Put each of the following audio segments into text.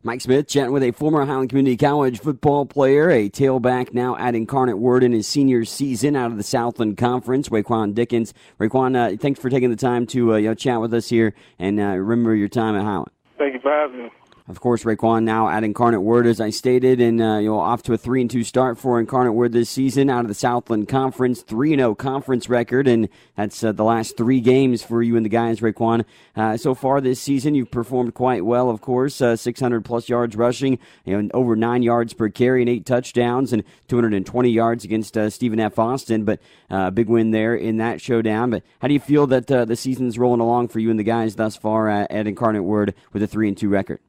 Mike Smith chatting with a former Highland Community College football player, a tailback now at Incarnate Word in his senior season out of the Southland Conference, Raekwon Dickens. Raekwon, thanks for taking the time to chat with us here and remember your time at Highland. Thank you for having me. Of course, Raekwon now at Incarnate Word, as I stated, and off to a 3-2 start for Incarnate Word this season out of the Southland Conference, 3-0 conference record, and that's the last 3 games for you and the guys, Raekwon. So far this season, you've performed quite well, of course, 600-plus yards rushing, over 9 yards per carry and 8 touchdowns, and 220 yards against Stephen F. Austin, but big win there in that showdown. But how do you feel that the season's rolling along for you and the guys thus far at Incarnate Word with a 3-2 record?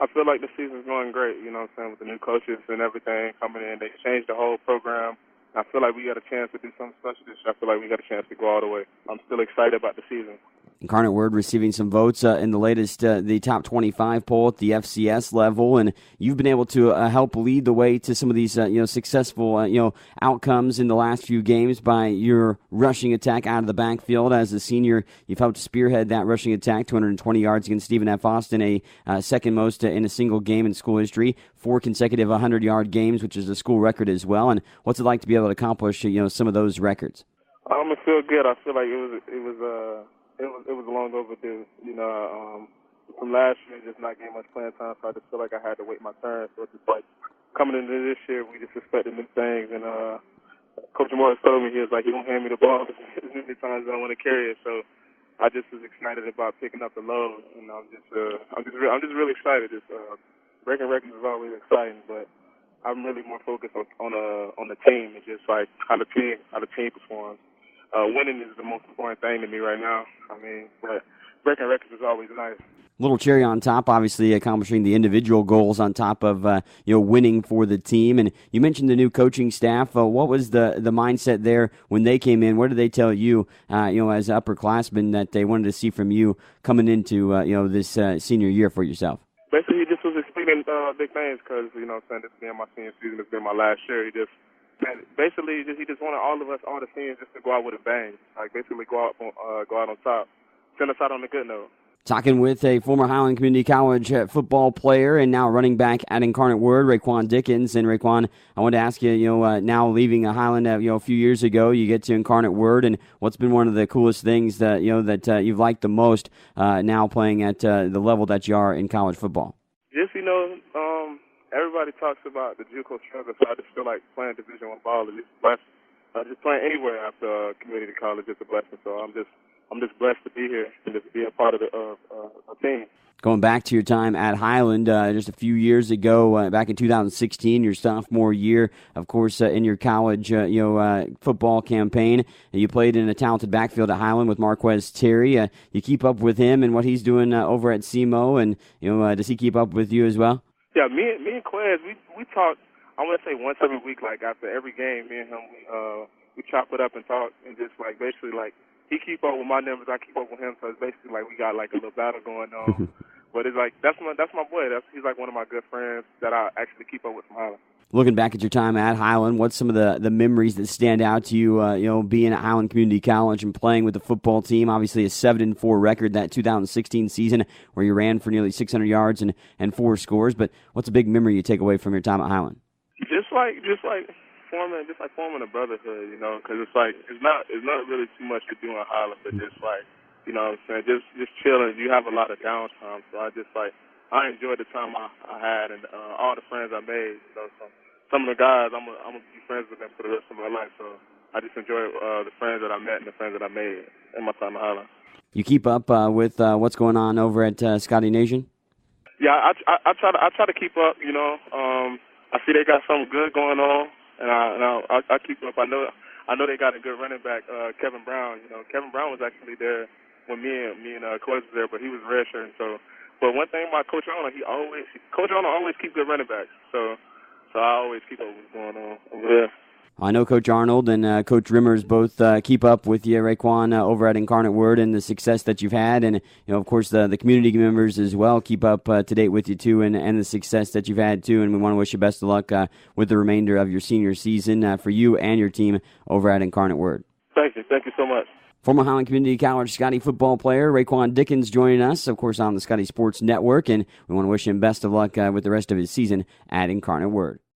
I feel like the season's going great, with the new coaches and everything coming in. They changed the whole program. I feel like we got a chance to do something special this year. I feel like we got a chance to go all the way. I'm still excited about the season. Incarnate Word receiving some votes in the latest, the top 25 poll at the FCS level, and you've been able to help lead the way to some of these, successful, outcomes in the last few games by your rushing attack out of the backfield. As a senior, you've helped spearhead that rushing attack, 220 yards against Stephen F. Austin, a second most in a single game in school history, 4 consecutive 100-yard games, which is a school record as well. And what's it like to be able to accomplish, some of those records? It feel good. I feel like it was long overdue. From last year, just not getting much playing time, so I just feel like I had to wait my turn. So it's just like coming into this year, we just expected new things. And Coach Morris told me, he was like, he won't hand me the ball as many times as I want to carry it. So I just was excited about picking up the load, and I'm just really excited. Breaking records is always exciting, but I'm really more focused on the team and just like how the team performs. Winning is the most important thing to me right now. But breaking records is always nice. Little cherry on top, obviously accomplishing the individual goals on top of winning for the team. And you mentioned the new coaching staff. What was the mindset there when they came in? What did they tell you, as upperclassmen that they wanted to see from you coming into this senior year for yourself? Basically, he just was expecting big things because this being my senior season, it's been my last year. He just wanted all of us, all the seniors, just to go out with a bang. Like basically go out on top, send us out on a good note. Talking with a former Highland Community College football player and now running back at Incarnate Word, Raekwon Dickens. And Raekwon, I wanted to ask you, now leaving Highland, a few years ago, you get to Incarnate Word, and what's been one of the coolest things that that you've liked the most now playing at the level that you are in college football? Just everybody talks about the JUCO struggle, so I just feel like playing Division I ball is just a blessing. Just playing anywhere after community college is a blessing. So I'm just blessed to be here and just be a part of a team. Going back to your time at Highland just a few years ago, back in 2016, your sophomore year, of course, in your college football campaign, you played in a talented backfield at Highland with Marquez Terry. You keep up with him and what he's doing over at SEMO, and does he keep up with you as well? Yeah, me and Quez, we talk. I want to say once every week, like after every game, me and him, we chop it up and talk, and just like basically like he keep up with my numbers, I keep up with him, so it's basically like we got like a little battle going on. But it's like that's my boy. He's like one of my good friends that I actually keep up with from Highland. Looking back at your time at Highland, what's some of the memories that stand out to you, being at Highland Community College and playing with the football team? Obviously a 7-4 record that 2016 season where you ran for nearly 600 yards and 4 scores. But what's a big memory you take away from your time at Highland? Just like forming a brotherhood, because it's not really too much to do in Highland, but just like, just chilling. You have a lot of downtime, so I enjoyed the time I had and all the friends I made. So some of the guys, I'm gonna be friends with them for the rest of my life. So I just enjoy the friends that I met and the friends that I made in my time at Highland. You keep up with what's going on over at Scottie Nation? Yeah, I try to keep up. I see they got something good going on, and I keep up. I know they got a good running back, Kevin Brown. Kevin Brown was actually there when me and Coach was there, but he was redshirting. But one thing about Coach Arnold, Coach Arnold always keeps good running backs. So I always keep up with what's going on over there. I know Coach Arnold and Coach Rimmers both keep up with you, Raekwon, over at Incarnate Word and the success that you've had. And, of course, the community members as well keep up to date with you, too, and the success that you've had, too. And we want to wish you best of luck with the remainder of your senior season for you and your team over at Incarnate Word. Thank you. Thank you so much. Former Highland Community College Scottie football player Raekwon Dickens joining us, of course, on the Scottie Sports Network, and we want to wish him best of luck with the rest of his season at Incarnate Word.